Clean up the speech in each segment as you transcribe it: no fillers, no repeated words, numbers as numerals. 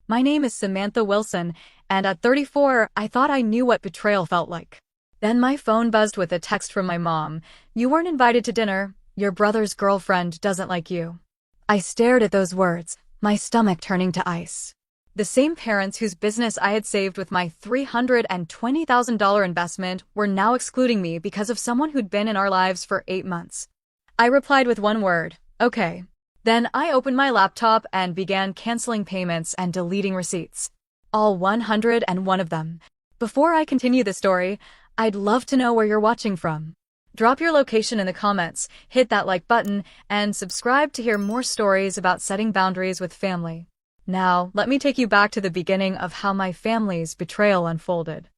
My name is Samantha Wilson, and at 34, I thought I knew what betrayal felt like. Then my phone buzzed with a text from my mom. You weren't invited to dinner. Your brother's girlfriend doesn't like you. I stared at those words, my stomach turning to ice. The same parents whose business I had saved with my $320,000 investment were now excluding me because of someone who'd been in our lives for 8 months. I replied with one word, okay. Then I opened my laptop and began canceling payments and deleting receipts. All 101 of them. Before I continue the story, I'd love to know where you're watching from. Drop your location in the comments, hit that like button, and subscribe to hear more stories about setting boundaries with family. Now, let me take you back to the beginning of how my family's betrayal unfolded.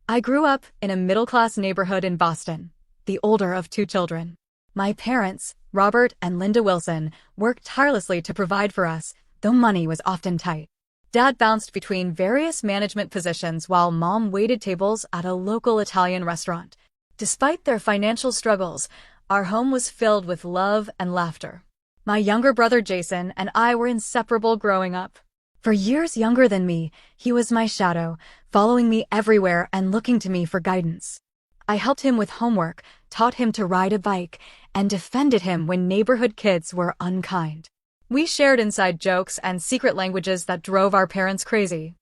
I grew up in a middle-class neighborhood in Boston, the older of 2 children. My parents, Robert and Linda Wilson, worked tirelessly to provide for us, though money was often tight. Dad bounced between various management positions while Mom waited tables at a local Italian restaurant. Despite their financial struggles, our home was filled with love and laughter. My younger brother Jason and I were inseparable growing up. For years younger than me, he was my shadow, following me everywhere and looking to me for guidance. I helped him with homework, taught him to ride a bike, and defended him when neighborhood kids were unkind. We shared inside jokes and secret languages that drove our parents crazy.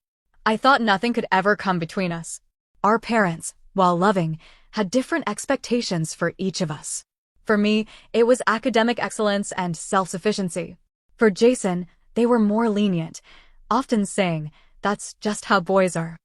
I thought nothing could ever come between us. Our parents, while loving, had different expectations for each of us. For me, it was academic excellence and self-sufficiency. For Jason, they were more lenient, often saying, "That's just how boys are."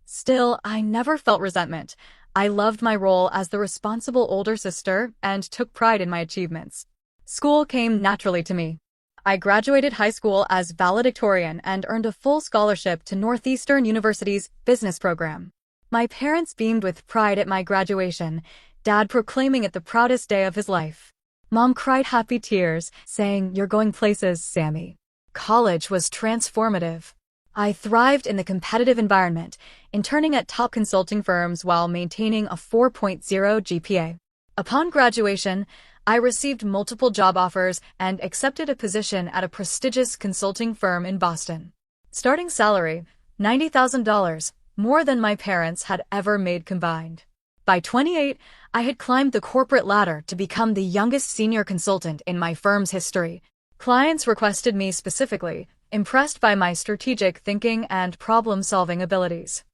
Still, I never felt resentment. I loved my role as the responsible older sister and took pride in my achievements. School came naturally to me. I graduated high school as valedictorian and earned a full scholarship to Northeastern University's business program. My parents beamed with pride at my graduation, Dad proclaiming it the proudest day of his life. Mom cried happy tears, saying, "You're going places, Sammy." College was transformative. I thrived in the competitive environment, interning at top consulting firms while maintaining a 4.0 GPA. Upon graduation, I received multiple job offers and accepted a position at a prestigious consulting firm in Boston. Starting salary, $90,000, more than my parents had ever made combined. By 28, I had climbed the corporate ladder to become the youngest senior consultant in my firm's history. Clients requested me specifically, impressed by my strategic thinking and problem-solving abilities.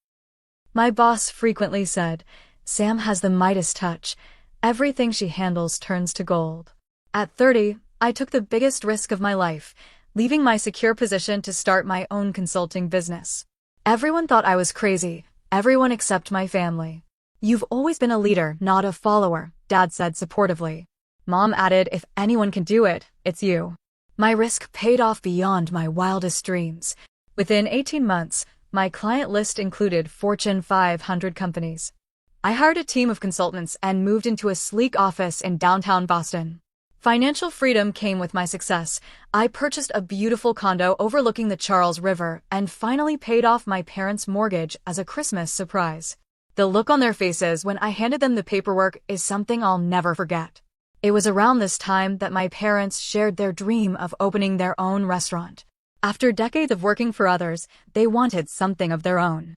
My boss frequently said, "Sam has the Midas touch. Everything she handles turns to gold." At 30, I took the biggest risk of my life, leaving my secure position to start my own consulting business. Everyone thought I was crazy, everyone except my family. "You've always been a leader, not a follower," Dad said supportively. Mom added, "If anyone can do it, it's you." My risk paid off beyond my wildest dreams. Within 18 months, my client list included Fortune 500 companies. I hired a team of consultants and moved into a sleek office in downtown Boston. Financial freedom came with my success. I purchased a beautiful condo overlooking the Charles River and finally paid off my parents' mortgage as a Christmas surprise. The look on their faces when I handed them the paperwork is something I'll never forget. It was around this time that my parents shared their dream of opening their own restaurant. After decades of working for others, they wanted something of their own.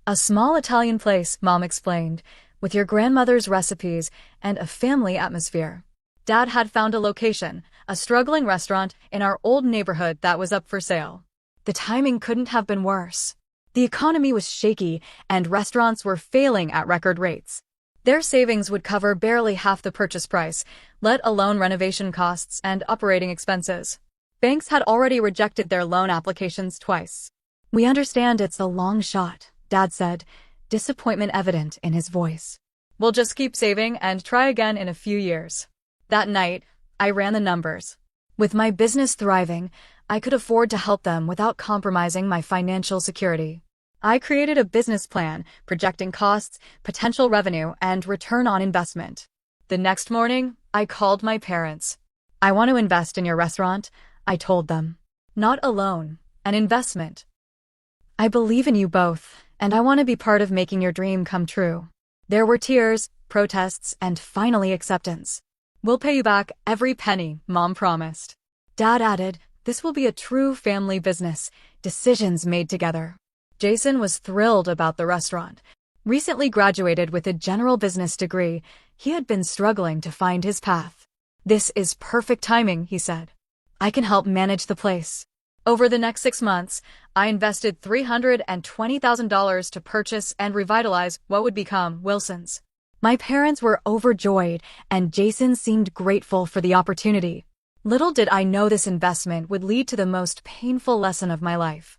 "A small Italian place," Mom explained, "with your grandmother's recipes and a family atmosphere." Dad had found a location, a struggling restaurant in our old neighborhood that was up for sale. The timing couldn't have been worse. The economy was shaky, and restaurants were failing at record rates. Their savings would cover barely half the purchase price, let alone renovation costs and operating expenses. Banks had already rejected their loan applications twice. "We understand it's a long shot," Dad said, disappointment evident in his voice. "We'll just keep saving and try again in a few years." That night, I ran the numbers. With my business thriving, I could afford to help them without compromising my financial security. I created a business plan, projecting costs, potential revenue, and return on investment. The next morning, I called my parents. "I want to invest in your restaurant," I told them. "Not a loan, an investment. I believe in you both, and I want to be part of making your dream come true." There were tears, protests, and finally acceptance. "We'll pay you back every penny," Mom promised. Dad added, This will be a true family business, decisions made together. Jason was thrilled about the restaurant. Recently graduated with a general business degree, he had been struggling to find his path. This is perfect timing, he said. I can help manage the place. Over the next 6 months, I invested $320,000 to purchase and revitalize what would become Wilson's. My parents were overjoyed, and Jason seemed grateful for the opportunity. Little did I know this investment would lead to the most painful lesson of my life.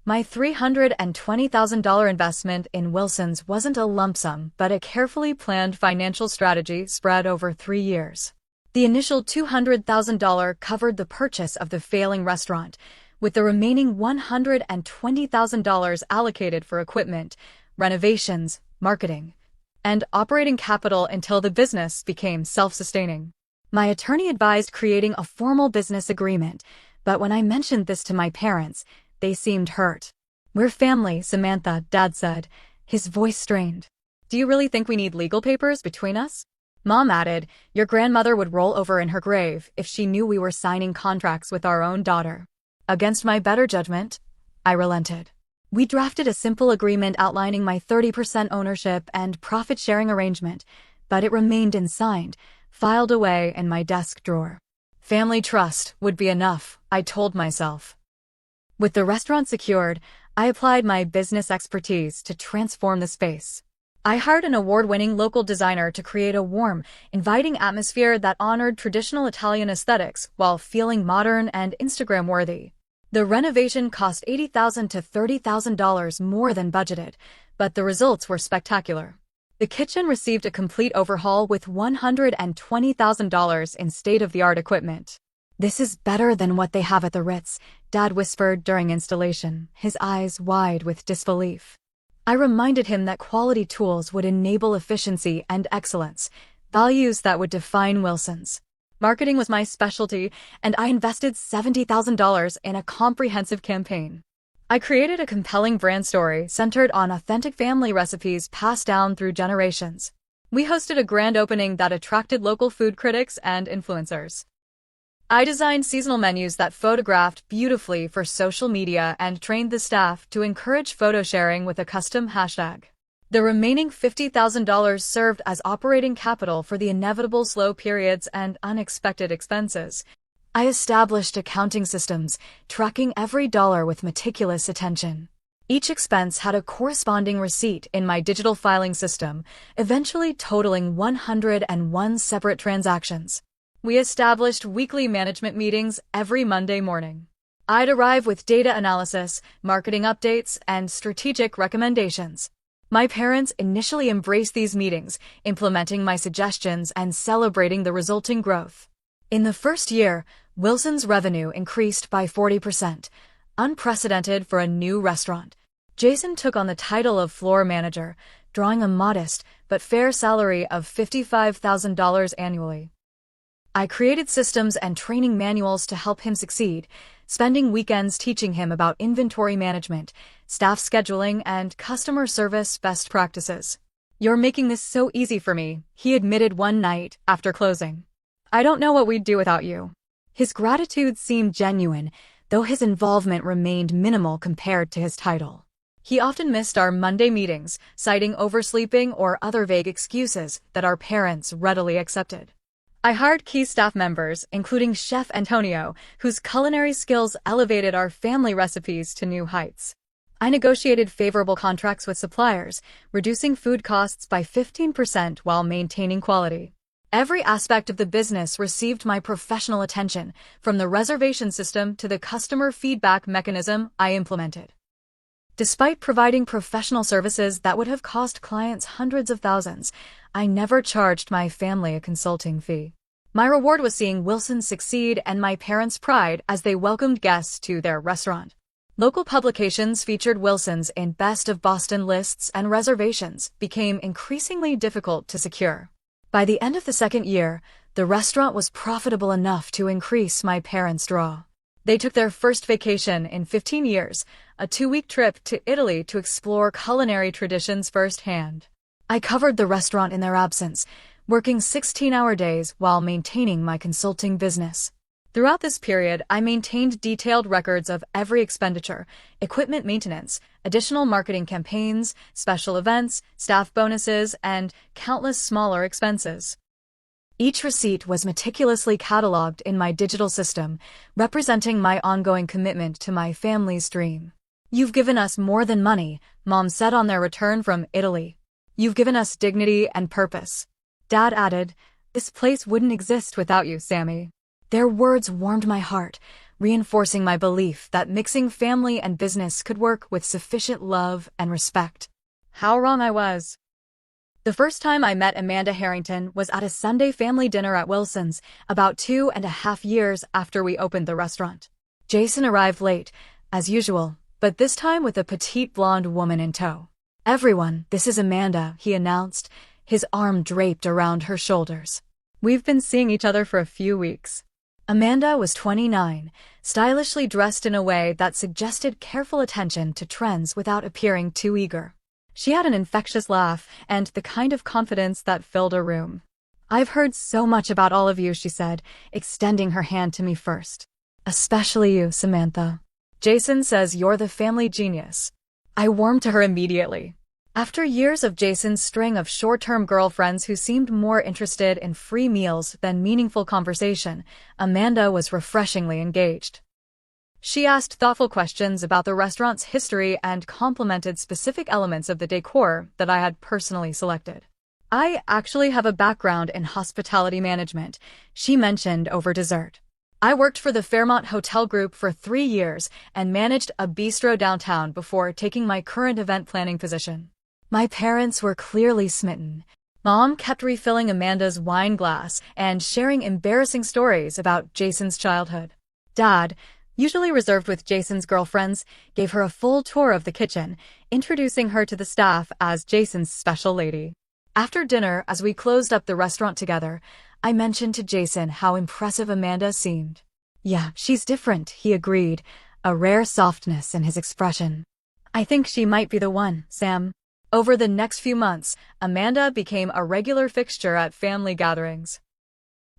My $320,000 investment in Wilson's wasn't a lump sum, but a carefully planned financial strategy spread over 3 years. The initial $200,000 covered the purchase of the failing restaurant, with the remaining $120,000 allocated for equipment, renovations, marketing, and operating capital until the business became self-sustaining. My attorney advised creating a formal business agreement, but when I mentioned this to my parents, they seemed hurt. We're family, Samantha, Dad said, his voice strained. Do you really think we need legal papers between us? Mom added, your grandmother would roll over in her grave if she knew we were signing contracts with our own daughter. Against my better judgment, I relented. We drafted a simple agreement outlining my 30% ownership and profit-sharing arrangement, but it remained unsigned, filed away in my desk drawer. Family trust would be enough, I told myself. With the restaurant secured, I applied my business expertise to transform the space. I hired an award-winning local designer to create a warm, inviting atmosphere that honored traditional Italian aesthetics while feeling modern and Instagram-worthy. The renovation cost $80,000 to $30,000 more than budgeted, but the results were spectacular. The kitchen received a complete overhaul with $120,000 in state-of-the-art equipment. This is better than what they have at the Ritz, Dad whispered during installation, his eyes wide with disbelief. I reminded him that quality tools would enable efficiency and excellence, values that would define Wilson's. Marketing was my specialty, and I invested $70,000 in a comprehensive campaign. I created a compelling brand story centered on authentic family recipes passed down through generations. We hosted a grand opening that attracted local food critics and influencers. I designed seasonal menus that photographed beautifully for social media and trained the staff to encourage photo sharing with a custom hashtag. The remaining $50,000 served as operating capital for the inevitable slow periods and unexpected expenses. I established accounting systems, tracking every dollar with meticulous attention. Each expense had a corresponding receipt in my digital filing system, eventually totaling 101 separate transactions. We established weekly management meetings every Monday morning. I'd arrive with data analysis, marketing updates, and strategic recommendations. My parents initially embraced these meetings, implementing my suggestions and celebrating the resulting growth. In the first year, Wilson's revenue increased by 40%, unprecedented for a new restaurant. Jason took on the title of floor manager, drawing a modest but fair salary of $55,000 annually. I created systems and training manuals to help him succeed, spending weekends teaching him about inventory management, staff scheduling, and customer service best practices. You're making this so easy for me, he admitted one night after closing. I don't know what we'd do without you. His gratitude seemed genuine, though his involvement remained minimal compared to his title. He often missed our Monday meetings, citing oversleeping or other vague excuses that our parents readily accepted. I hired key staff members, including Chef Antonio, whose culinary skills elevated our family recipes to new heights. I negotiated favorable contracts with suppliers, reducing food costs by 15% while maintaining quality. Every aspect of the business received my professional attention, from the reservation system to the customer feedback mechanism I implemented. Despite providing professional services that would have cost clients hundreds of thousands, I never charged my family a consulting fee. My reward was seeing Wilson succeed and my parents' pride as they welcomed guests to their restaurant. Local publications featured Wilson's in Best of Boston lists, and reservations became increasingly difficult to secure. By the end of the second year, the restaurant was profitable enough to increase my parents' draw. They took their first vacation in 15 years, a 2-week trip to Italy to explore culinary traditions firsthand. I covered the restaurant in their absence, working 16-hour days while maintaining my consulting business. Throughout this period, I maintained detailed records of every expenditure, equipment maintenance, additional marketing campaigns, special events, staff bonuses, and countless smaller expenses. Each receipt was meticulously cataloged in my digital system, representing my ongoing commitment to my family's dream. "You've given us more than money," Mom said on their return from Italy. "You've given us dignity and purpose." Dad added, "This place wouldn't exist without you, Sammy." Their words warmed my heart, reinforcing my belief that mixing family and business could work with sufficient love and respect. How wrong I was. The first time I met Amanda Harrington was at a Sunday family dinner at Wilson's, about 2.5 years after we opened the restaurant. Jason arrived late, as usual, but this time with a petite blonde woman in tow. "Everyone, this is Amanda," he announced, his arm draped around her shoulders. "We've been seeing each other for a few weeks." Amanda was 29, stylishly dressed in a way that suggested careful attention to trends without appearing too eager. She had an infectious laugh and the kind of confidence that filled a room. "I've heard so much about all of you," she said, extending her hand to me first. "Especially you, Samantha. Jason says you're the family genius." I warmed to her immediately. After years of Jason's string of short-term girlfriends who seemed more interested in free meals than meaningful conversation, Amanda was refreshingly engaged. She asked thoughtful questions about the restaurant's history and complimented specific elements of the decor that I had personally selected. "I actually have a background in hospitality management," she mentioned over dessert. "I worked for the Fairmont Hotel Group for 3 years and managed a bistro downtown before taking my current event planning position." My parents were clearly smitten. Mom kept refilling Amanda's wine glass and sharing embarrassing stories about Jason's childhood. Dad, usually reserved with Jason's girlfriends, gave her a full tour of the kitchen, introducing her to the staff as Jason's special lady. After dinner, as we closed up the restaurant together, I mentioned to Jason how impressive Amanda seemed. "Yeah, she's different," he agreed, a rare softness in his expression. "I think she might be the one, Sam." Over the next few months, Amanda became a regular fixture at family gatherings.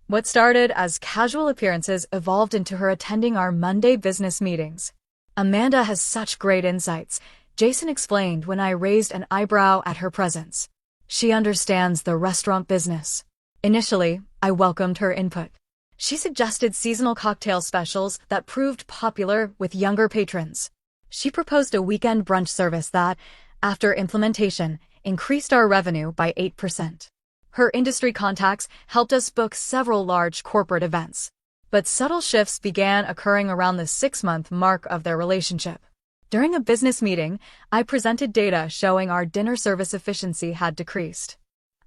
What started as casual appearances evolved into her attending our Monday business meetings. "Amanda has such great insights," Jason explained when I raised an eyebrow at her presence. "She understands the restaurant business." Initially, I welcomed her input. She suggested seasonal cocktail specials that proved popular with younger patrons. She proposed a weekend brunch service that, after implementation, increased our revenue by 8%. Her industry contacts helped us book several large corporate events. But subtle shifts began occurring around the 6-month mark of their relationship. During a business meeting, I presented data showing our dinner service efficiency had decreased.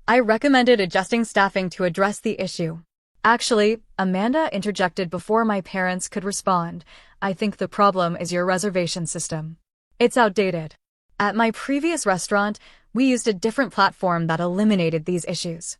I recommended adjusting staffing to address the issue. "Actually," Amanda interjected before my parents could respond, "I think the problem is your reservation system. It's outdated." At my previous restaurant, we used a different platform that eliminated these issues.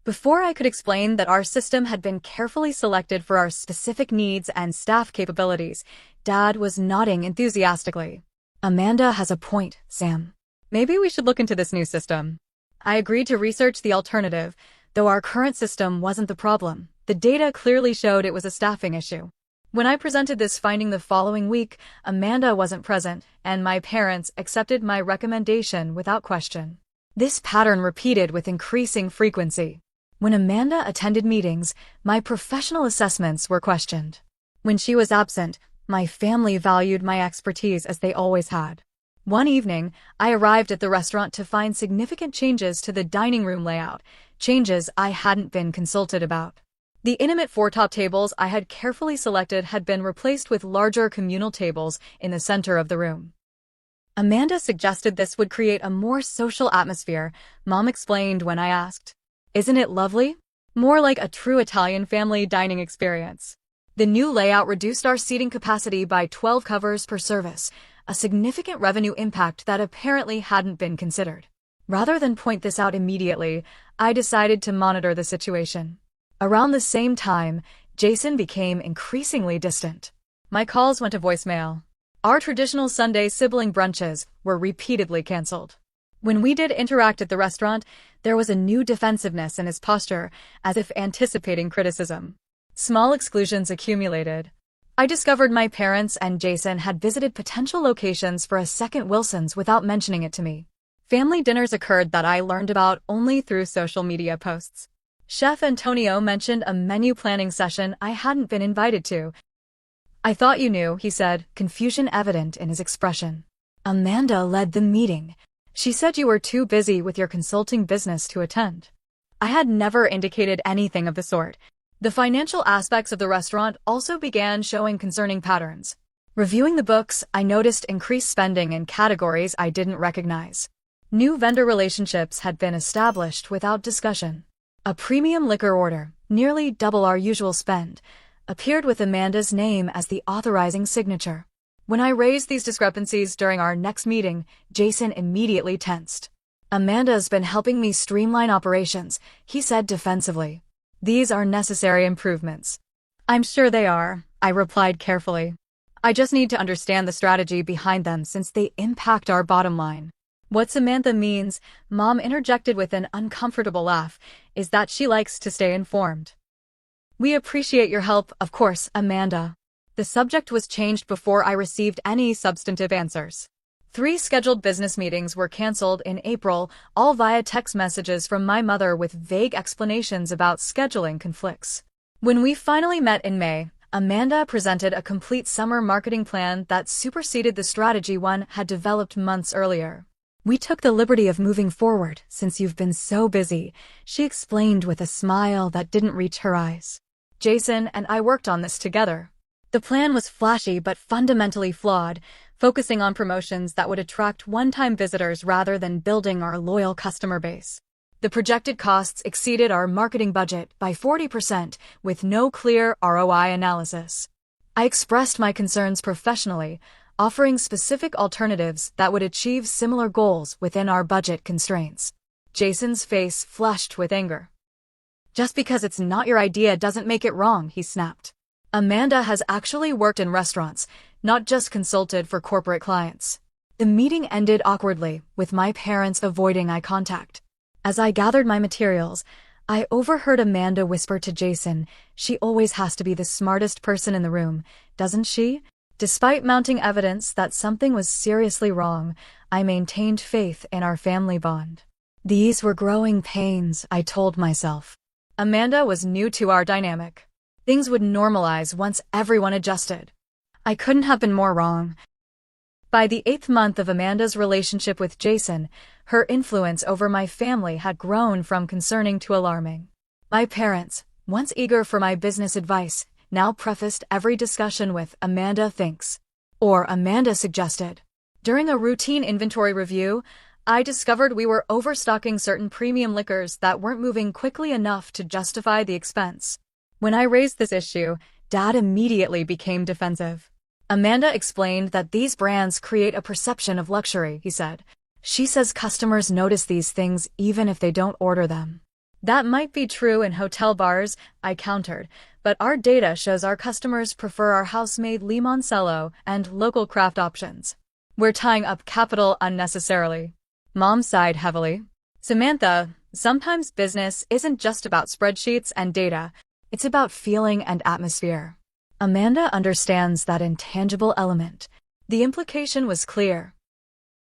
Before I could explain that our system had been carefully selected for our specific needs and staff capabilities, Dad was nodding enthusiastically. "Amanda has a point, Sam. Maybe we should look into this new system." I agreed to research the alternative, though our current system wasn't the problem. The data clearly showed it was a staffing issue. When I presented this finding the following week, Amanda wasn't present, and my parents accepted my recommendation without question. This pattern repeated with increasing frequency. When Amanda attended meetings, my professional assessments were questioned. When she was absent, my family valued my expertise as they always had. One evening, I arrived at the restaurant to find significant changes to the dining room layout, changes I hadn't been consulted about. The intimate 4-top tables I had carefully selected had been replaced with larger communal tables in the center of the room. Amanda suggested this would create a more social atmosphere, Mom explained when I asked. "Isn't it lovely? More like a true Italian family dining experience." The new layout reduced our seating capacity by 12 covers per service, a significant revenue impact that apparently hadn't been considered. Rather than point this out immediately, I decided to monitor the situation. Around the same time, Jason became increasingly distant. My calls went to voicemail. Our traditional Sunday sibling brunches were repeatedly canceled. When we did interact at the restaurant, there was a new defensiveness in his posture, as if anticipating criticism. Small exclusions accumulated. I discovered my parents and Jason had visited potential locations for a second Wilson's without mentioning it to me. Family dinners occurred that I learned about only through social media posts. Chef Antonio mentioned a menu planning session I hadn't been invited to. "I thought you knew," he said, confusion evident in his expression. "Amanda led the meeting. She said you were too busy with your consulting business to attend." I had never indicated anything of the sort. The financial aspects of the restaurant also began showing concerning patterns. Reviewing the books, I noticed increased spending in categories I didn't recognize. New vendor relationships had been established without discussion. A premium liquor order, nearly double our usual spend, appeared with Amanda's name as the authorizing signature. When I raised these discrepancies during our next meeting, Jason immediately tensed. "Amanda's been helping me streamline operations," he said defensively. "These are necessary improvements." "I'm sure they are," I replied carefully. "I just need to understand the strategy behind them since they impact our bottom line." "What Samantha means," Mom interjected with an uncomfortable laugh, "is that she likes to stay informed." "We appreciate your help, of course, Amanda." The subject was changed before I received any substantive answers. 3 scheduled business meetings were canceled in April, all via text messages from my mother with vague explanations about scheduling conflicts. When we finally met in May, Amanda presented a complete summer marketing plan that superseded the strategy one had developed months earlier. "We took the liberty of moving forward since you've been so busy," she explained with a smile that didn't reach her eyes. "Jason and I worked on this together." The plan was flashy but fundamentally flawed, focusing on promotions that would attract one-time visitors rather than building our loyal customer base. The projected costs exceeded our marketing budget by 40% with no clear ROI analysis. I expressed my concerns professionally, offering specific alternatives that would achieve similar goals within our budget constraints. Jason's face flushed with anger. "Just because it's not your idea doesn't make it wrong," he snapped. "Amanda has actually worked in restaurants, not just consulted for corporate clients." The meeting ended awkwardly, with my parents avoiding eye contact. As I gathered my materials, I overheard Amanda whisper to Jason, "She always has to be the smartest person in the room, doesn't she?" Despite mounting evidence that something was seriously wrong, I maintained faith in our family bond. These were growing pains, I told myself. Amanda was new to our dynamic. Things would normalize once everyone adjusted. I couldn't have been more wrong. By the 8th month of Amanda's relationship with Jason, her influence over my family had grown from concerning to alarming. My parents, once eager for my business advice, now prefaced every discussion with "Amanda thinks," or "Amanda suggested." During a routine inventory review, I discovered we were overstocking certain premium liquors that weren't moving quickly enough to justify the expense. When I raised this issue, Dad immediately became defensive. "Amanda explained that these brands create a perception of luxury," he said. "She says customers notice these things even if they don't order them." "That might be true in hotel bars," I countered, "but our data shows our customers prefer our house-made limoncello and local craft options. We're tying up capital unnecessarily." Mom sighed heavily. "Samantha, sometimes business isn't just about spreadsheets and data. It's about feeling and atmosphere. Amanda understands that intangible element." The implication was clear.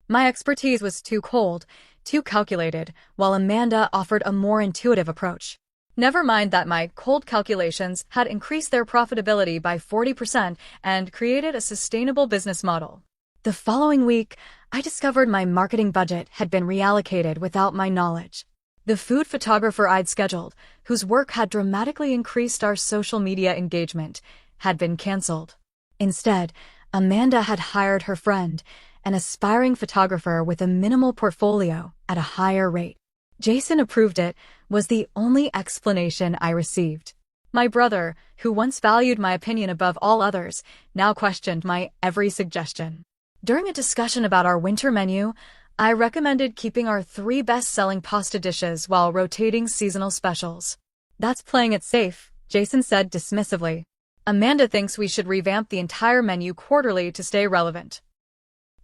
My expertise was too cold, too calculated, while Amanda offered a more intuitive approach. Never mind that my cold calculations had increased their profitability by 40% and created a sustainable business model. The following week, I discovered my marketing budget had been reallocated without my knowledge. The food photographer I'd scheduled, whose work had dramatically increased our social media engagement, had been canceled. Instead, Amanda had hired her friend, an aspiring photographer with a minimal portfolio, at a higher rate. Jason approved it, was the only explanation I received. My brother, who once valued my opinion above all others, now questioned my every suggestion. During a discussion about our winter menu, I recommended keeping our 3 best-selling pasta dishes while rotating seasonal specials. "That's playing it safe," Jason said dismissively. "Amanda thinks we should revamp the entire menu quarterly to stay relevant."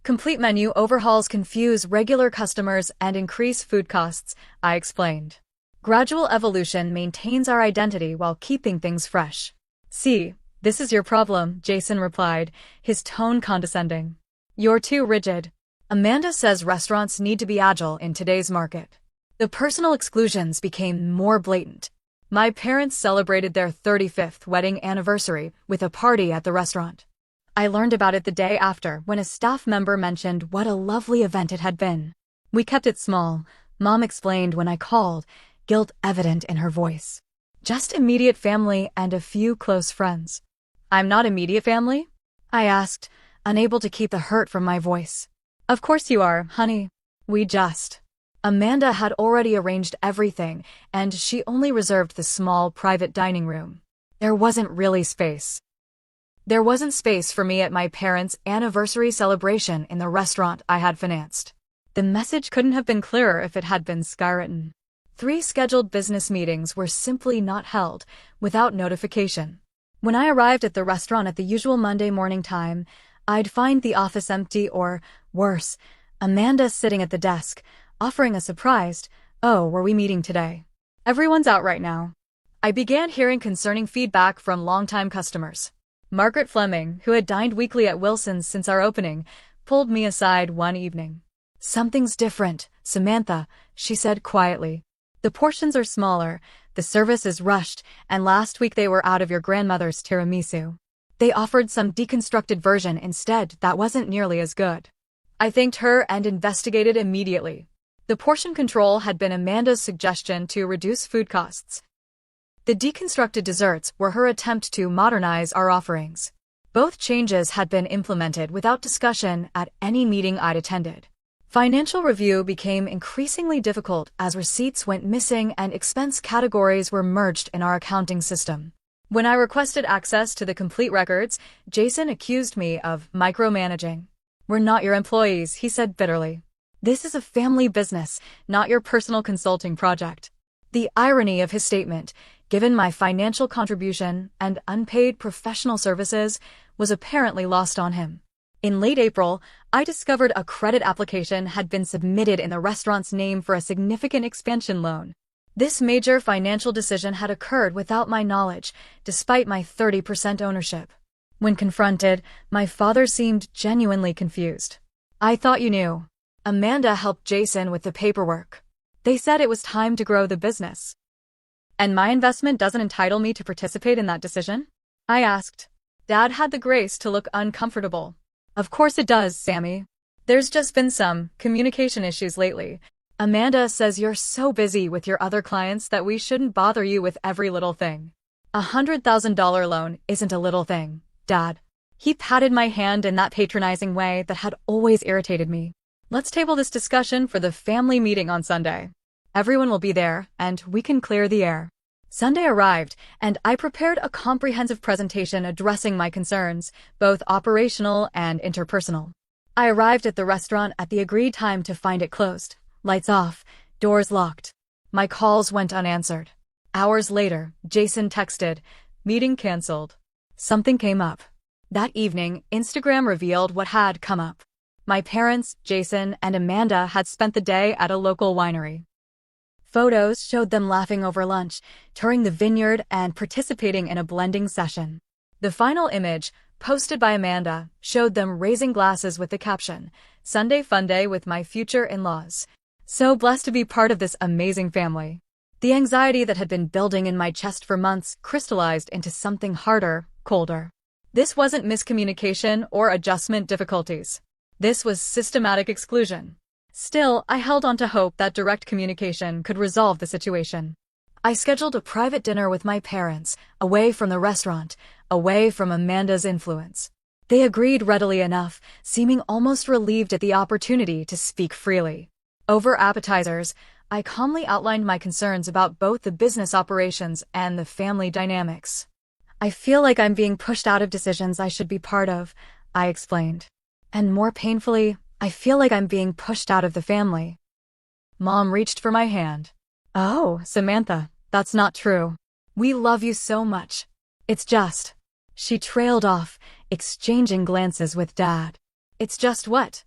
"Complete menu overhauls confuse regular customers and increase food costs," I explained. "Gradual evolution maintains our identity while keeping things fresh." See, this is your problem, Jason replied, his tone condescending. You're too rigid. Amanda says restaurants need to be agile in today's market. The personal exclusions became more blatant. My parents celebrated their 35th wedding anniversary with a party at the restaurant. I learned about it the day after when a staff member mentioned what a lovely event it had been. We kept it small, Mom explained when I called, guilt evident in her voice. Just immediate family and a few close friends. I'm not immediate family? I asked, unable to keep the hurt from my voice. Of course you are, honey. Amanda had already arranged everything, and she only reserved the small private dining room. There wasn't really space. There wasn't space for me at my parents' anniversary celebration in the restaurant I had financed. The message couldn't have been clearer if it had been skywritten. 3 scheduled business meetings were simply not held, without notification. When I arrived at the restaurant at the usual Monday morning time, I'd find the office empty or, worse, Amanda sitting at the desk, offering a surprised, "Oh, were we meeting today? Everyone's out right now." I began hearing concerning feedback from longtime customers. Margaret Fleming, who had dined weekly at Wilson's since our opening, pulled me aside one evening. "Something's different, Samantha," she said quietly. "The portions are smaller, the service is rushed, and last week they were out of your grandmother's tiramisu. They offered some deconstructed version instead that wasn't nearly as good." I thanked her and investigated immediately. The portion control had been Amanda's suggestion to reduce food costs. The deconstructed desserts were her attempt to modernize our offerings. Both changes had been implemented without discussion at any meeting I'd attended. Financial review became increasingly difficult as receipts went missing and expense categories were merged in our accounting system. When I requested access to the complete records, Jason accused me of micromanaging. "We're not your employees," he said bitterly. "This is a family business, not your personal consulting project." The irony of his statement, given my financial contribution and unpaid professional services, was apparently lost on him. In late April, I discovered a credit application had been submitted in the restaurant's name for a significant expansion loan. This major financial decision had occurred without my knowledge, despite my 30% ownership. When confronted, my father seemed genuinely confused. "I thought you knew." Amanda helped Jason with the paperwork. "They said it was time to grow the business." "And my investment doesn't entitle me to participate in that decision?" I asked. Dad had the grace to look uncomfortable. "Of course it does, Sammy. There's just been some communication issues lately. Amanda says you're so busy with your other clients that we shouldn't bother you with every little thing." $100,000 loan isn't a little thing, Dad. He patted my hand in that patronizing way that had always irritated me. "Let's table this discussion for the family meeting on Sunday. Everyone will be there, and we can clear the air." Sunday arrived, and I prepared a comprehensive presentation addressing my concerns, both operational and interpersonal. I arrived at the restaurant at the agreed time to find it closed, lights off, doors locked. My calls went unanswered. Hours later, Jason texted, "Meeting canceled." Something came up. That evening, Instagram revealed what had come up. My parents, Jason, and Amanda had spent the day at a local winery. Photos showed them laughing over lunch, touring the vineyard, and participating in a blending session. The final image, posted by Amanda, showed them raising glasses with the caption, "Sunday Funday with my future in-laws. So blessed to be part of this amazing family." The anxiety that had been building in my chest for months crystallized into something harder, colder. This wasn't miscommunication or adjustment difficulties. This was systematic exclusion. Still, I held on to hope that direct communication could resolve the situation. I scheduled a private dinner with my parents, away from the restaurant, away from Amanda's influence. They agreed readily enough, seeming almost relieved at the opportunity to speak freely. Over appetizers, I calmly outlined my concerns about both the business operations and the family dynamics. "I feel like I'm being pushed out of decisions I should be part of," I explained. "And more painfully, I feel like I'm being pushed out of the family." Mom reached for my hand. "Oh, Samantha, that's not true. We love you so much. It's just..." She trailed off, exchanging glances with Dad. "It's just what?"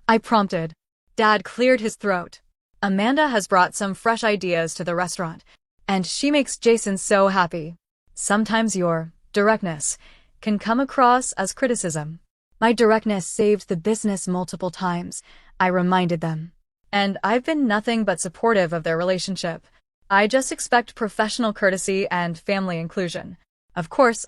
I prompted. Dad cleared his throat. "Amanda has brought some fresh ideas to the restaurant, and she makes Jason so happy. Sometimes you're directness can come across as criticism. My directness saved the business multiple times, I reminded them. And I've been nothing but supportive of their relationship. I just expect professional courtesy and family inclusion. Of course,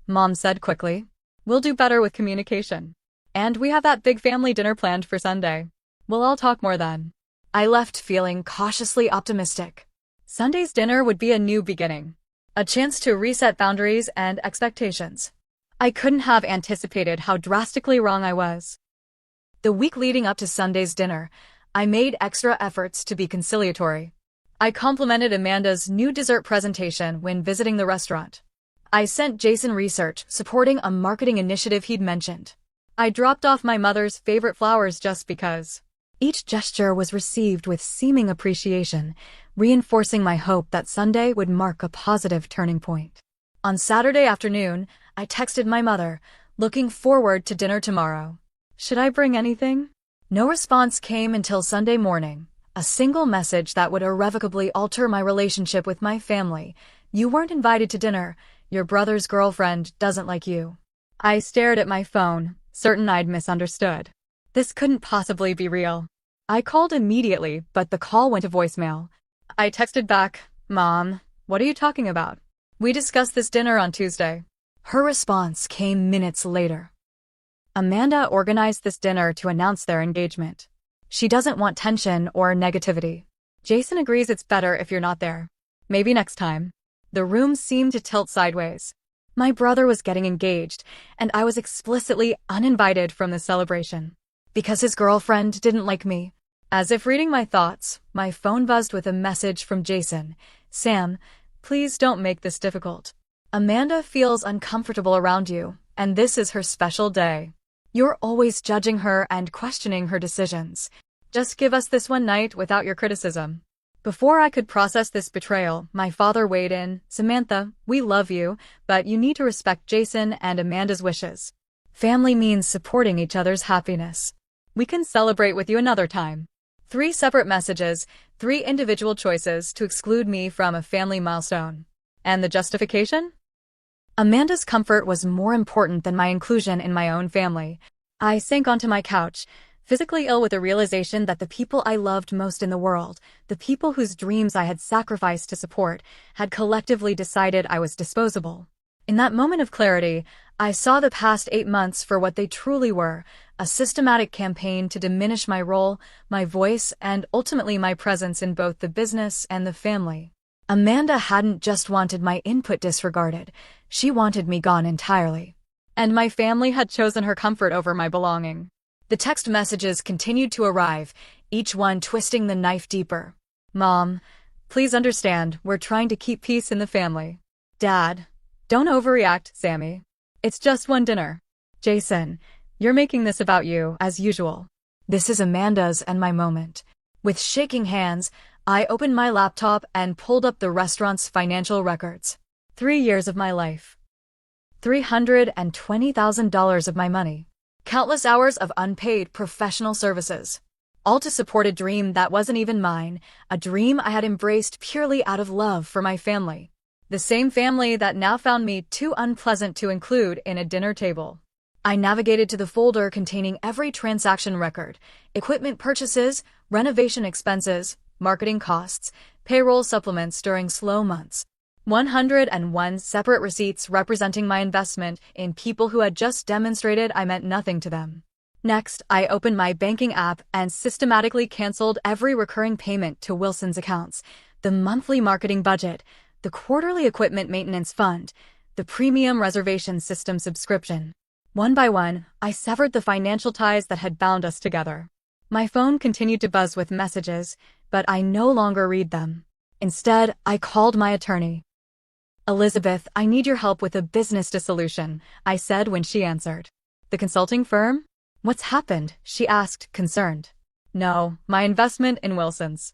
Mom said quickly. We'll do better with communication. And we have that big family dinner planned for Sunday. We'll all talk more then. I left feeling cautiously optimistic. Sunday's dinner would be a new beginning. A chance to reset boundaries and expectations. I couldn't have anticipated how drastically wrong I was. The week leading up to Sunday's dinner, I made extra efforts to be conciliatory. I complimented Amanda's new dessert presentation when visiting the restaurant. I sent Jason research supporting a marketing initiative he'd mentioned. I dropped off my mother's favorite flowers just because. Each gesture was received with seeming appreciation, reinforcing my hope that Sunday would mark a positive turning point. On Saturday afternoon, I texted my mother, looking forward to dinner tomorrow. Should I bring anything? No response came until Sunday morning. A single message that would irrevocably alter my relationship with my family. You weren't invited to dinner. Your brother's girlfriend doesn't like you. I stared at my phone, certain I'd misunderstood. This couldn't possibly be real. I called immediately, but the call went to voicemail. I texted back, Mom, what are you talking about? We discussed this dinner on Tuesday. Her response came minutes later. Amanda organized this dinner to announce their engagement. She doesn't want tension or negativity. Jason agrees it's better if you're not there. Maybe next time. The room seemed to tilt sideways. My brother was getting engaged, and I was explicitly uninvited from the celebration. Because his girlfriend didn't like me. As if reading my thoughts, my phone buzzed with a message from Jason. Sam, please don't make this difficult. Amanda feels uncomfortable around you, and this is her special day. You're always judging her and questioning her decisions. Just give us this one night without your criticism. Before I could process this betrayal, my father weighed in. Samantha, we love you, but you need to respect Jason and Amanda's wishes. Family means supporting each other's happiness. We can celebrate with you another time. 3 separate messages, 3 individual choices to exclude me from a family milestone. And the justification? Amanda's comfort was more important than my inclusion in my own family. I sank onto my couch, physically ill with the realization that the people I loved most in the world, the people whose dreams I had sacrificed to support, had collectively decided I was disposable. In that moment of clarity, I saw the past 8 months for what they truly were, a systematic campaign to diminish my role, my voice, and ultimately my presence in both the business and the family. Amanda hadn't just wanted my input disregarded, she wanted me gone entirely. And my family had chosen her comfort over my belonging. The text messages continued to arrive, each one twisting the knife deeper. Mom, please understand, we're trying to keep peace in the family. Dad, don't overreact, Sammy. It's just one dinner. Jason, you're making this about you, as usual. This is Amanda's and my moment. With shaking hands, I opened my laptop and pulled up the restaurant's financial records. 3 years of my life. $320,000 of my money. Countless hours of unpaid professional services. All to support a dream that wasn't even mine, a dream I had embraced purely out of love for my family. The same family that now found me too unpleasant to include in a dinner table. I navigated to the folder containing every transaction record, equipment purchases, renovation expenses, marketing costs, payroll supplements during slow months. 101 separate receipts representing my investment in people who had just demonstrated I meant nothing to them. Next, I opened my banking app and systematically canceled every recurring payment to Wilson's accounts, the monthly marketing budget, the quarterly equipment maintenance fund, the premium reservation system subscription. One by one, I severed the financial ties that had bound us together. My phone continued to buzz with messages, but I no longer read them. Instead, I called my attorney. Elizabeth, I need your help with a business dissolution, I said when she answered. The consulting firm? What's happened? She asked, concerned. No, my investment in Wilson's.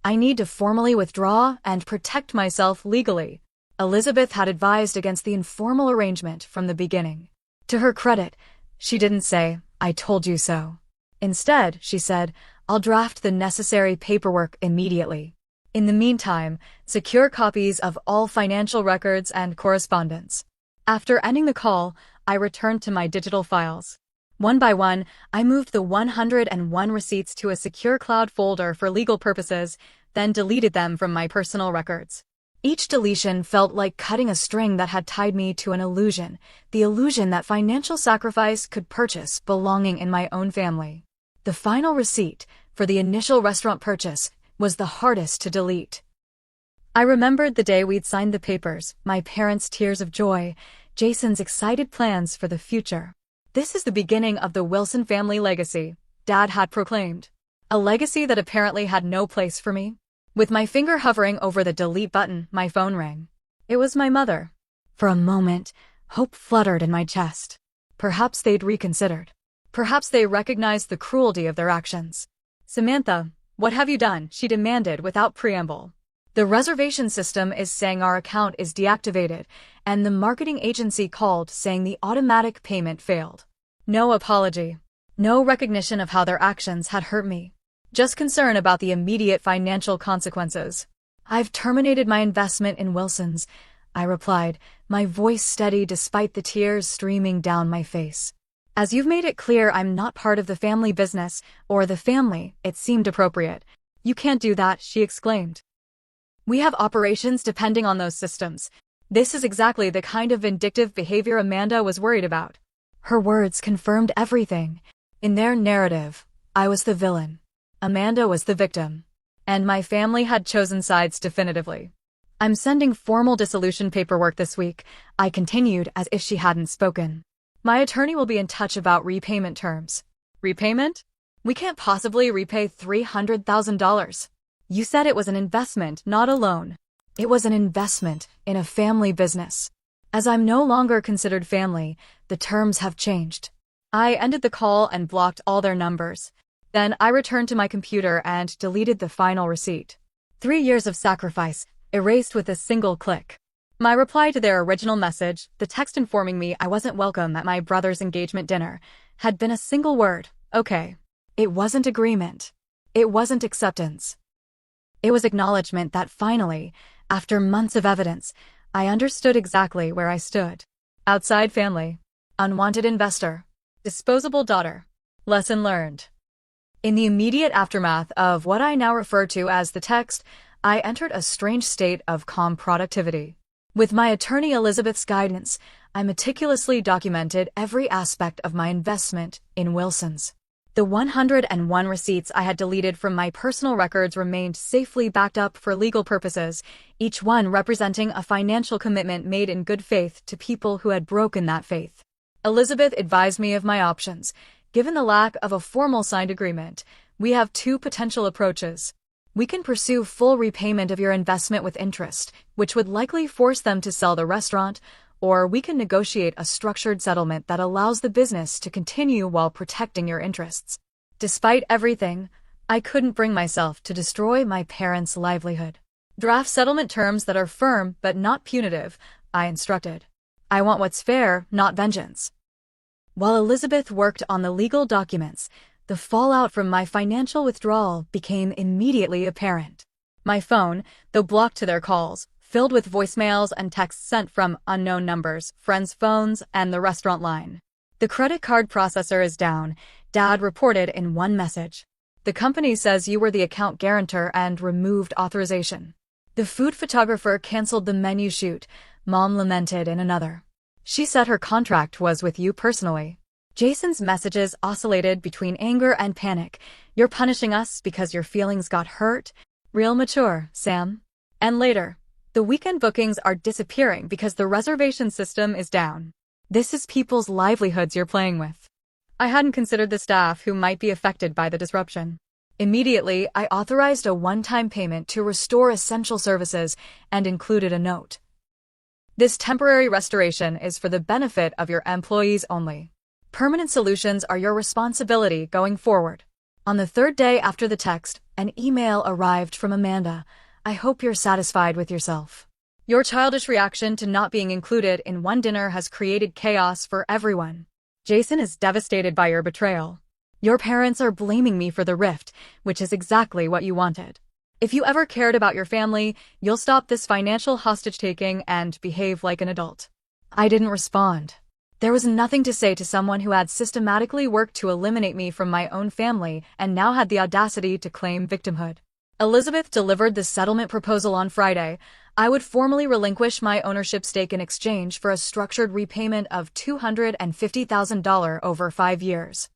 I need to formally withdraw and protect myself legally. Elizabeth had advised against the informal arrangement from the beginning. To her credit, she didn't say, I told you so. Instead, she said, I'll draft the necessary paperwork immediately. In the meantime, secure copies of all financial records and correspondence. After ending the call, I returned to my digital files. One by one, I moved the 101 receipts to a secure cloud folder for legal purposes, then deleted them from my personal records. Each deletion felt like cutting a string that had tied me to an illusion, the illusion that financial sacrifice could purchase belonging in my own family. The final receipt, for the initial restaurant purchase, was the hardest to delete. I remembered the day we'd signed the papers, my parents' tears of joy, Jason's excited plans for the future. This is the beginning of the Wilson family legacy, Dad had proclaimed. A legacy that apparently had no place for me. With my finger hovering over the delete button, my phone rang. It was my mother. For a moment, hope fluttered in my chest. Perhaps they'd reconsidered. Perhaps they recognized the cruelty of their actions. "Samantha, what have you done?" she demanded without preamble. "The reservation system is saying our account is deactivated, and the marketing agency called saying the automatic payment failed." No apology. No recognition of how their actions had hurt me. Just concern about the immediate financial consequences. "I've terminated my investment in Wilson's," I replied, my voice steady despite the tears streaming down my face. "As you've made it clear I'm not part of the family business, or the family, it seemed appropriate." "You can't do that," she exclaimed. "We have operations depending on those systems." This is exactly the kind of vindictive behavior Amanda was worried about. Her words confirmed everything. In their narrative, I was the villain. Amanda was the victim. And my family had chosen sides definitively. "I'm sending formal dissolution paperwork this week," I continued as if she hadn't spoken. "My attorney will be in touch about repayment terms." "Repayment? We can't possibly repay $300,000. You said it was an investment, not a loan." "It was an investment in a family business. As I'm no longer considered family, the terms have changed." I ended the call and blocked all their numbers. Then I returned to my computer and deleted the final receipt. 3 years of sacrifice, erased with a single click. My reply to their original message, the text informing me I wasn't welcome at my brother's engagement dinner, had been a single word: okay. It wasn't agreement. It wasn't acceptance. It was acknowledgement that finally, after months of evidence, I understood exactly where I stood. Outside family. Unwanted investor. Disposable daughter. Lesson learned. In the immediate aftermath of what I now refer to as the text, I entered a strange state of calm productivity. With my attorney Elizabeth's guidance, I meticulously documented every aspect of my investment in Wilson's. The 101 receipts I had deleted from my personal records remained safely backed up for legal purposes, each one representing a financial commitment made in good faith to people who had broken that faith. Elizabeth advised me of my options. Given the lack of a formal signed agreement, we have 2 potential approaches. We can pursue full repayment of your investment with interest, which would likely force them to sell the restaurant, or we can negotiate a structured settlement that allows the business to continue while protecting your interests. Despite everything, I couldn't bring myself to destroy my parents' livelihood. "Draft settlement terms that are firm but not punitive," I instructed. "I want what's fair, not vengeance." While Elizabeth worked on the legal documents, the fallout from my financial withdrawal became immediately apparent. My phone, though blocked to their calls, filled with voicemails and texts sent from unknown numbers, friends' phones, and the restaurant line. "The credit card processor is down," Dad reported in one message. "The company says you were the account guarantor and removed authorization." "The food photographer canceled the menu shoot," Mom lamented in another. "She said her contract was with you personally." Jason's messages oscillated between anger and panic. "You're punishing us because your feelings got hurt? Real mature, Sam." And later, "The weekend bookings are disappearing because the reservation system is down. This is people's livelihoods you're playing with." I hadn't considered the staff who might be affected by the disruption. Immediately, I authorized a one-time payment to restore essential services and included a note. "This temporary restoration is for the benefit of your employees only. Permanent solutions are your responsibility going forward." On the 3rd day after the text, an email arrived from Amanda. "I hope you're satisfied with yourself. Your childish reaction to not being included in one dinner has created chaos for everyone. Jason is devastated by your betrayal. Your parents are blaming me for the rift, which is exactly what you wanted. If you ever cared about your family, you'll stop this financial hostage-taking and behave like an adult. I didn't respond. There was nothing to say to someone who had systematically worked to eliminate me from my own family and now had the audacity to claim victimhood. Elizabeth delivered the settlement proposal on Friday. I would formally relinquish my ownership stake in exchange for a structured repayment of $250,000 over 5 years.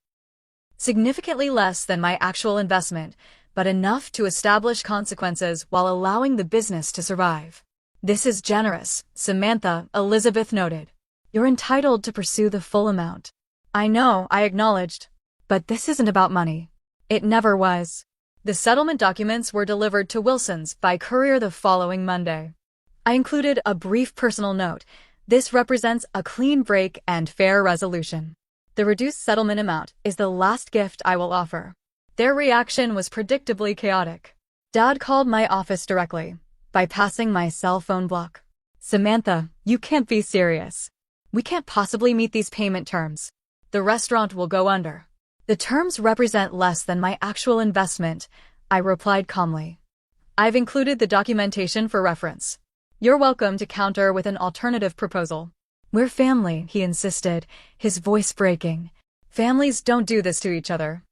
Significantly less than my actual investment, but enough to establish consequences while allowing the business to survive. This is generous, Samantha, Elizabeth noted. You're entitled to pursue the full amount. I know, I acknowledged. But this isn't about money. It never was. The settlement documents were delivered to Wilson's by courier the following Monday. I included a brief personal note. This represents a clean break and fair resolution. The reduced settlement amount is the last gift I will offer. Their reaction was predictably chaotic. Dad called my office directly, bypassing my cell phone block. Samantha, you can't be serious. We can't possibly meet these payment terms. The restaurant will go under. The terms represent less than my actual investment, I replied calmly. I've included the documentation for reference. You're welcome to counter with an alternative proposal. We're family, he insisted, his voice breaking. Families don't do this to each other.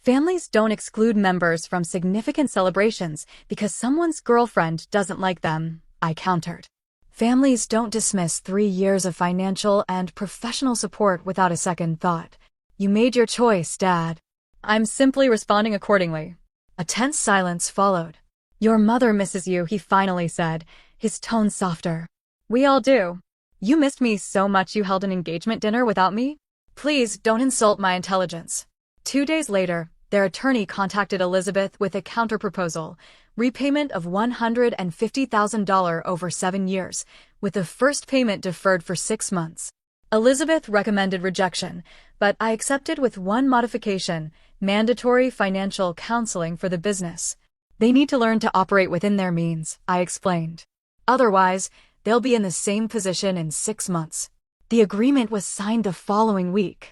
Families don't exclude members from significant celebrations because someone's girlfriend doesn't like them, I countered. Families don't dismiss 3 years of financial and professional support without a second thought. You made your choice, Dad. I'm simply responding accordingly. A tense silence followed. Your mother misses you, he finally said, his tone softer. We all do. You missed me so much you held an engagement dinner without me? Please don't insult my intelligence. 2 days later, their attorney contacted Elizabeth with a counterproposal, repayment of $150,000 over 7 years, with the first payment deferred for 6 months. Elizabeth recommended rejection, but I accepted with one modification: mandatory financial counseling for the business. They need to learn to operate within their means, I explained. Otherwise, they'll be in the same position in 6 months. The agreement was signed the following week.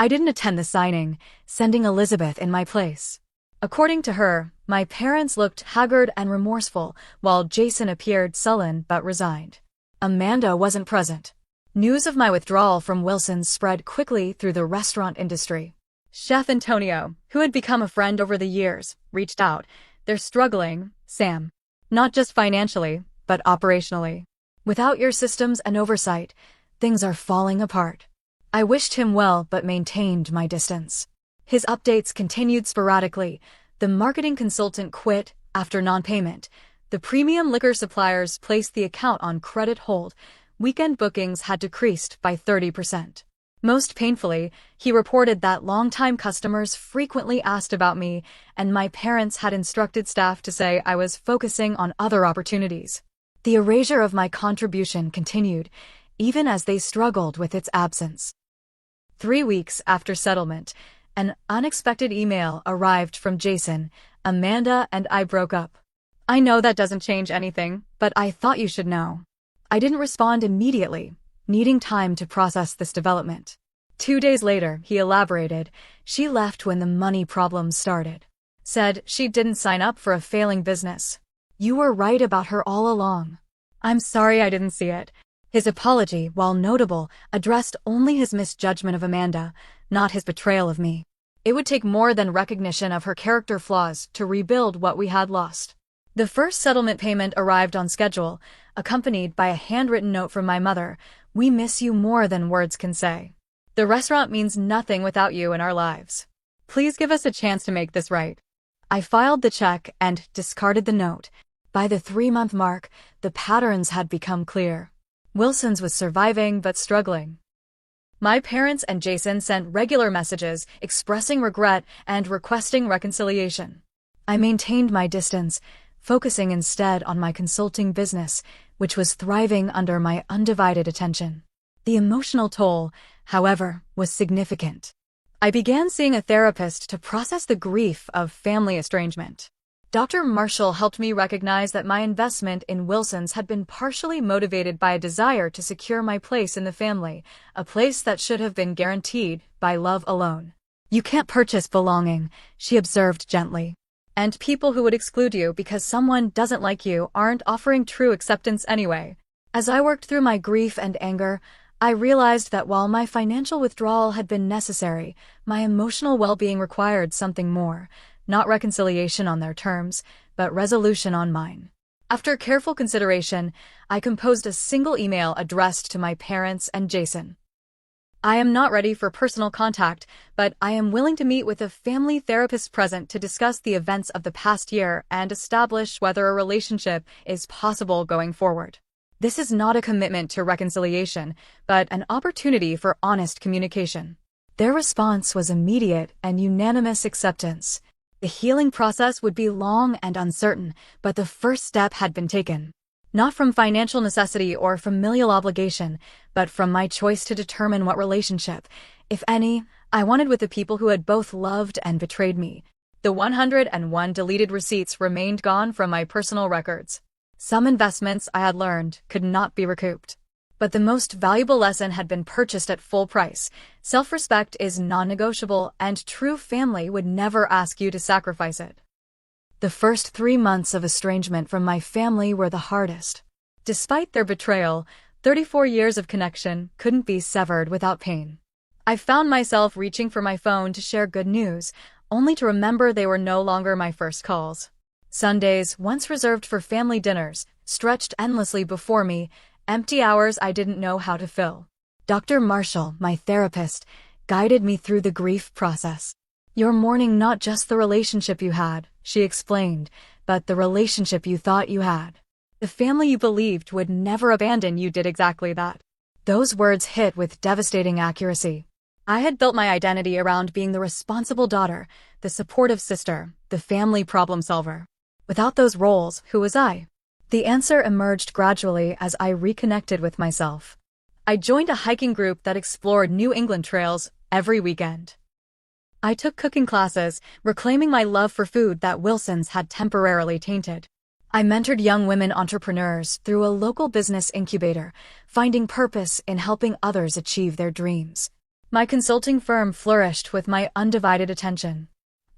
I didn't attend the signing, sending Elizabeth in my place. According to her, my parents looked haggard and remorseful, while Jason appeared sullen but resigned. Amanda wasn't present. News of my withdrawal from Wilson's spread quickly through the restaurant industry. Chef Antonio, who had become a friend over the years, reached out. They're struggling, Sam. Not just financially, but operationally. Without your systems and oversight, things are falling apart. I wished him well but maintained my distance. His updates continued sporadically. The marketing consultant quit after non-payment. The premium liquor suppliers placed the account on credit hold. Weekend bookings had decreased by 30%. Most painfully, he reported that longtime customers frequently asked about me, and my parents had instructed staff to say I was focusing on other opportunities. The erasure of my contribution continued, even as they struggled with its absence. 3 weeks after settlement, an unexpected email arrived from Jason. Amanda and I broke up. I know that doesn't change anything, but I thought you should know. I didn't respond immediately, needing time to process this development. 2 days later, he elaborated. She left when the money problems started. Said she didn't sign up for a failing business. You were right about her all along. I'm sorry I didn't see it. His apology, while notable, addressed only his misjudgment of Amanda, not his betrayal of me. It would take more than recognition of her character flaws to rebuild what we had lost. The first settlement payment arrived on schedule, accompanied by a handwritten note from my mother. We miss you more than words can say. The restaurant means nothing without you in our lives. Please give us a chance to make this right. I filed the check and discarded the note. By the 3-month mark, the patterns had become clear. Wilson's was surviving but struggling. My parents and Jason sent regular messages expressing regret and requesting reconciliation. I maintained my distance, focusing instead on my consulting business, which was thriving under my undivided attention. The emotional toll, however, was significant. I began seeing a therapist to process the grief of family estrangement. Dr. Marshall helped me recognize that my investment in Wilson's had been partially motivated by a desire to secure my place in the family, a place that should have been guaranteed by love alone. You can't purchase belonging, she observed gently. And people who would exclude you because someone doesn't like you aren't offering true acceptance anyway. As I worked through my grief and anger, I realized that while my financial withdrawal had been necessary, my emotional well-being required something more, not reconciliation on their terms, but resolution on mine. After careful consideration, I composed a single email addressed to my parents and Jason. I am not ready for personal contact, but I am willing to meet with a family therapist present to discuss the events of the past year and establish whether a relationship is possible going forward. This is not a commitment to reconciliation, but an opportunity for honest communication. Their response was immediate and unanimous acceptance. The healing process would be long and uncertain, but the first step had been taken. Not from financial necessity or familial obligation, but from my choice to determine what relationship, if any, I wanted with the people who had both loved and betrayed me. The 101 deleted receipts remained gone from my personal records. Some investments I had learned could not be recouped. But the most valuable lesson had been purchased at full price. Self-respect is non-negotiable, and true family would never ask you to sacrifice it. The first 3 months of estrangement from my family were the hardest. Despite their betrayal, 34 years of connection couldn't be severed without pain. I found myself reaching for my phone to share good news, only to remember they were no longer my first calls. Sundays, once reserved for family dinners, stretched endlessly before me, empty hours I didn't know how to fill. Dr. Marshall, my therapist, guided me through the grief process. You're mourning not just the relationship you had, she explained, but the relationship you thought you had. The family you believed would never abandon you did exactly that. Those words hit with devastating accuracy. I had built my identity around being the responsible daughter, the supportive sister, the family problem solver. Without those roles, who was I? The answer emerged gradually as I reconnected with myself. I joined a hiking group that explored New England trails every weekend. I took cooking classes, reclaiming my love for food that Wilson's had temporarily tainted. I mentored young women entrepreneurs through a local business incubator, finding purpose in helping others achieve their dreams. My consulting firm flourished with my undivided attention.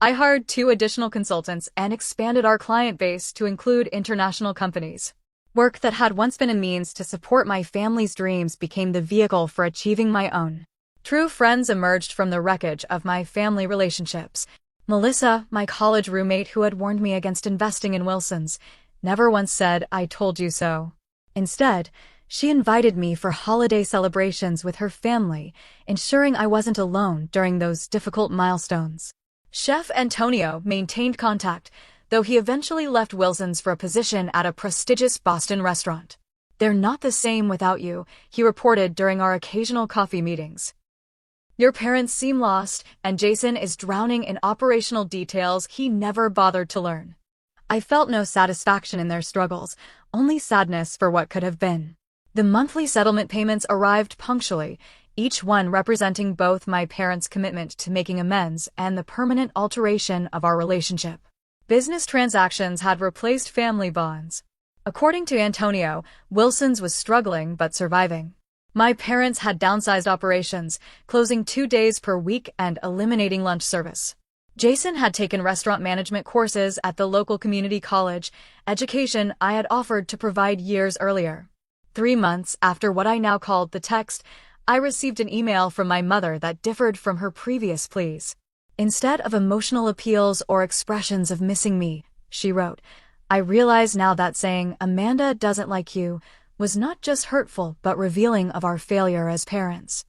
I hired 2 additional consultants and expanded our client base to include international companies. Work that had once been a means to support my family's dreams became the vehicle for achieving my own. True friends emerged from the wreckage of my family relationships. Melissa, my college roommate who had warned me against investing in Wilson's, never once said, "I told you so." Instead, she invited me for holiday celebrations with her family, ensuring I wasn't alone during those difficult milestones. Chef Antonio maintained contact, though he eventually left Wilson's for a position at a prestigious Boston restaurant. "They're not the same without you," he reported during our occasional coffee meetings. "Your parents seem lost, and Jason is drowning in operational details he never bothered to learn." I felt no satisfaction in their struggles, only sadness for what could have been. The monthly settlement payments arrived punctually, each one representing both my parents' commitment to making amends and the permanent alteration of our relationship. Business transactions had replaced family bonds. According to Antonio, Wilson's was struggling but surviving. My parents had downsized operations, closing 2 days per week and eliminating lunch service. Jason had taken restaurant management courses at the local community college, education I had offered to provide years earlier. 3 months after what I now called the text, I received an email from my mother that differed from her previous pleas. Instead of emotional appeals or expressions of missing me, she wrote, "I realize now that saying, 'Amanda doesn't like you,' was not just hurtful but revealing of our failure as parents.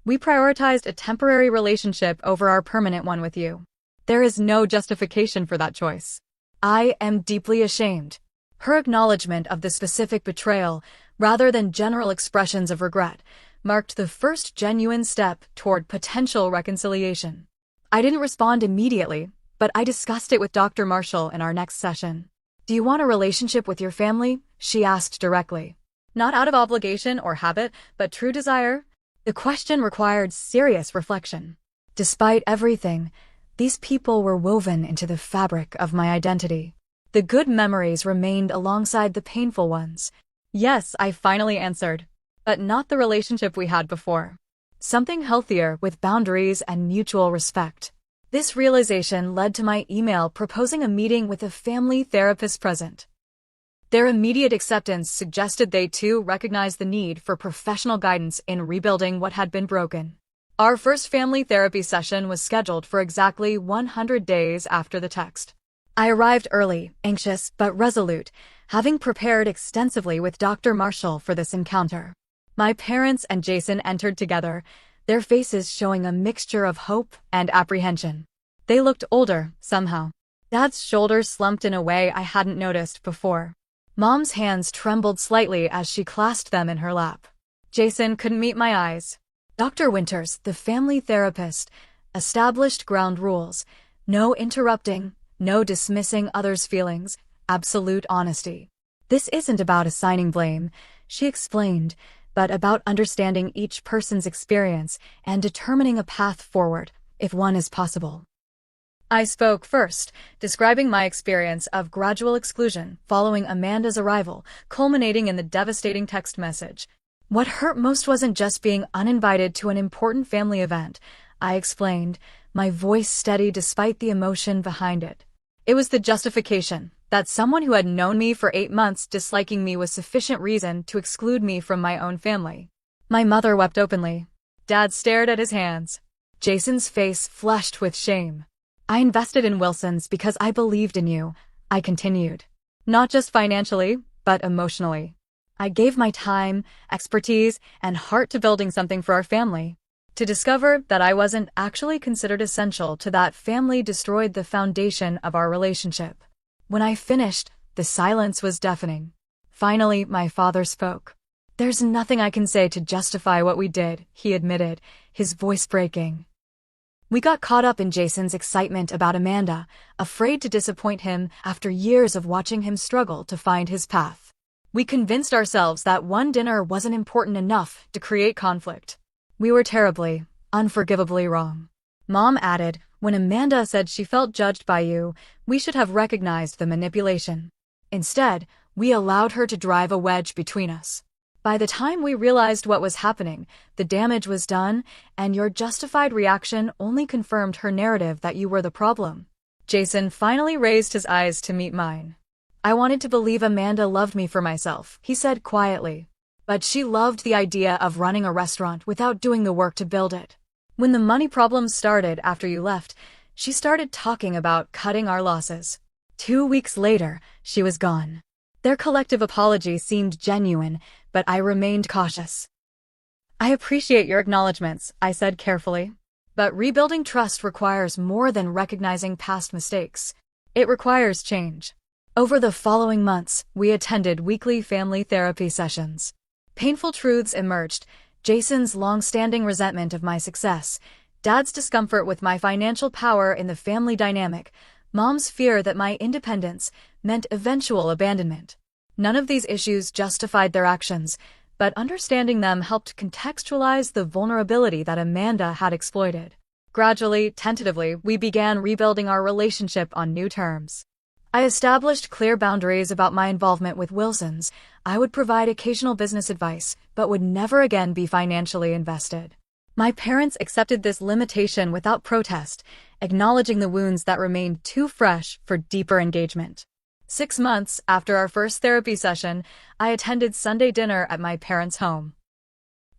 We prioritized a temporary relationship over our permanent one with you. There is no justification for that choice. I am deeply ashamed." Her acknowledgement of the specific betrayal, rather than general expressions of regret, marked the first genuine step toward potential reconciliation. I didn't respond immediately, but I discussed it with Dr. Marshall in our next session. "Do you want a relationship with your family?" she asked directly. Not out of obligation or habit, but true desire. The question required serious reflection. Despite everything, these people were woven into the fabric of my identity. The good memories remained alongside the painful ones. "Yes," I finally answered. "But not the relationship we had before. Something healthier with boundaries and mutual respect." This realization led to my email proposing a meeting with a family therapist present. Their immediate acceptance suggested they too recognized the need for professional guidance in rebuilding what had been broken. Our first family therapy session was scheduled for exactly 100 days after the text. I arrived early, anxious but resolute, having prepared extensively with Dr. Marshall for this encounter. My parents and Jason entered together, their faces showing a mixture of hope and apprehension. They looked older, somehow. Dad's shoulders slumped in a way I hadn't noticed before. Mom's hands trembled slightly as she clasped them in her lap. Jason couldn't meet my eyes. Dr. Winters, the family therapist, established ground rules. No interrupting, no dismissing others' feelings, absolute honesty. This isn't about assigning blame, she explained, but about understanding each person's experience and determining a path forward, if one is possible. I spoke first, describing my experience of gradual exclusion following Amanda's arrival, culminating in the devastating text message. What hurt most wasn't just being uninvited to an important family event, I explained, my voice steady despite the emotion behind it. It was the justification that someone who had known me for 8 months disliking me was sufficient reason to exclude me from my own family. My mother wept openly. Dad stared at his hands. Jason's face flushed with shame. I invested in Wilson's because I believed in you, I continued. Not just financially, but emotionally. I gave my time, expertise, and heart to building something for our family. To discover that I wasn't actually considered essential to that family destroyed the foundation of our relationship. When I finished, the silence was deafening. Finally, my father spoke. There's nothing I can say to justify what we did, he admitted, his voice breaking. We got caught up in Jason's excitement about Amanda, afraid to disappoint him after years of watching him struggle to find his path. We convinced ourselves that one dinner wasn't important enough to create conflict. We were terribly, unforgivably wrong. Mom added, when Amanda said she felt judged by you, we should have recognized the manipulation. Instead, we allowed her to drive a wedge between us. By the time we realized what was happening, the damage was done, and your justified reaction only confirmed her narrative that you were the problem. Jason finally raised his eyes to meet mine. I wanted to believe Amanda loved me for myself, he said quietly. But she loved the idea of running a restaurant without doing the work to build it. When the money problems started after you left, she started talking about cutting our losses. 2 weeks later, she was gone. Their collective apology seemed genuine, but I remained cautious. I appreciate your acknowledgments, I said carefully. But rebuilding trust requires more than recognizing past mistakes. It requires change. Over the following months, we attended weekly family therapy sessions. Painful truths emerged: Jason's long-standing resentment of my success, Dad's discomfort with my financial power in the family dynamic, Mom's fear that my independence meant eventual abandonment. None of these issues justified their actions, but understanding them helped contextualize the vulnerability that Amanda had exploited. Gradually, tentatively, we began rebuilding our relationship on new terms. I established clear boundaries about my involvement with Wilson's. I would provide occasional business advice, but would never again be financially invested. My parents accepted this limitation without protest, acknowledging the wounds that remained too fresh for deeper engagement. 6 months after our first therapy session, I attended Sunday dinner at my parents' home.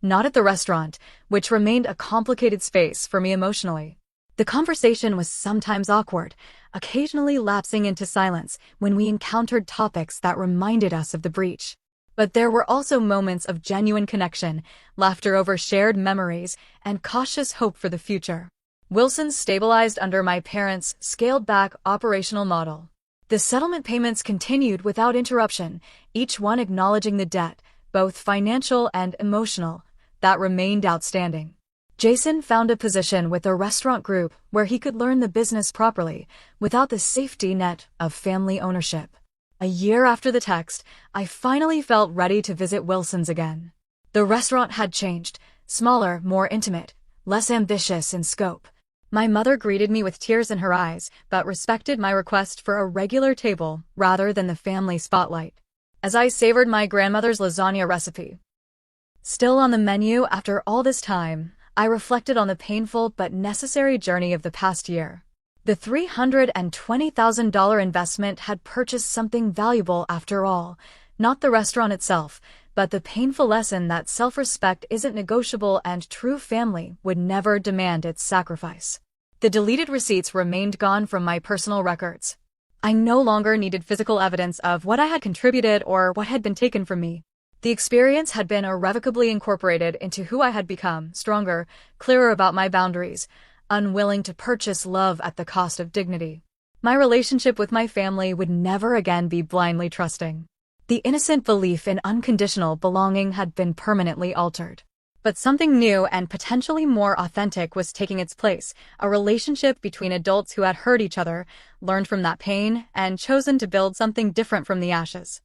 Not at the restaurant, which remained a complicated space for me emotionally. The conversation was sometimes awkward, occasionally lapsing into silence when we encountered topics that reminded us of the breach. But there were also moments of genuine connection, laughter over shared memories, and cautious hope for the future. Wilson stabilized under my parents' scaled-back operational model. The settlement payments continued without interruption, each one acknowledging the debt, both financial and emotional, that remained outstanding. Jason found a position with a restaurant group where he could learn the business properly, without the safety net of family ownership. A year after the text, I finally felt ready to visit Wilson's again. The restaurant had changed, smaller, more intimate, less ambitious in scope. My mother greeted me with tears in her eyes, but respected my request for a regular table rather than the family spotlight. As I savored my grandmother's lasagna recipe, still on the menu after all this time, I reflected on the painful but necessary journey of the past year. The $320,000 investment had purchased something valuable after all, not the restaurant itself, but the painful lesson that self-respect isn't negotiable and true family would never demand its sacrifice. The deleted receipts remained gone from my personal records. I no longer needed physical evidence of what I had contributed or what had been taken from me. The experience had been irrevocably incorporated into who I had become, stronger, clearer about my boundaries, unwilling to purchase love at the cost of dignity. My relationship with my family would never again be blindly trusting. The innocent belief in unconditional belonging had been permanently altered. But something new and potentially more authentic was taking its place, a relationship between adults who had hurt each other, learned from that pain, and chosen to build something different from the ashes.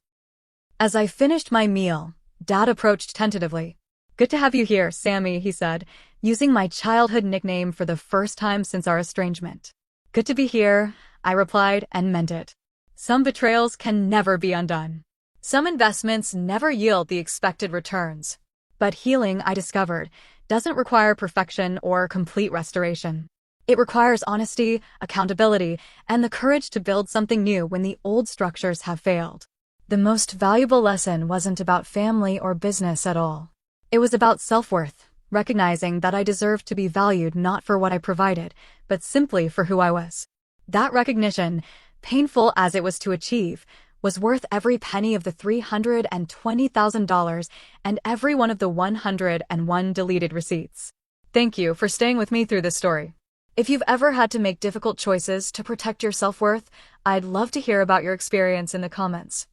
As I finished my meal, Dad approached tentatively. "Good to have you here, Sammy," he said, using my childhood nickname for the first time since our estrangement. "Good to be here," I replied, and meant it. Some betrayals can never be undone. Some investments never yield the expected returns. But healing, I discovered, doesn't require perfection or complete restoration. It requires honesty, accountability, and the courage to build something new when the old structures have failed. The most valuable lesson wasn't about family or business at all. It was about self-worth, recognizing that I deserved to be valued not for what I provided, but simply for who I was. That recognition, painful as it was to achieve, was worth every penny of the $320,000 and every one of the 101 deleted receipts. Thank you for staying with me through this story. If you've ever had to make difficult choices to protect your self-worth, I'd love to hear about your experience in the comments.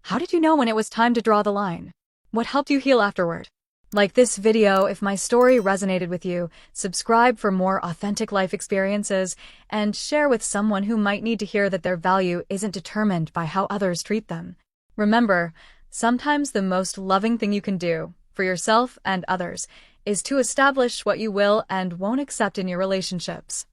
How did you know when it was time to draw the line? What helped you heal afterward? Like this video if my story resonated with you, subscribe for more authentic life experiences, and share with someone who might need to hear that their value isn't determined by how others treat them. Remember, sometimes the most loving thing you can do, for yourself and others, is to establish what you will and won't accept in your relationships.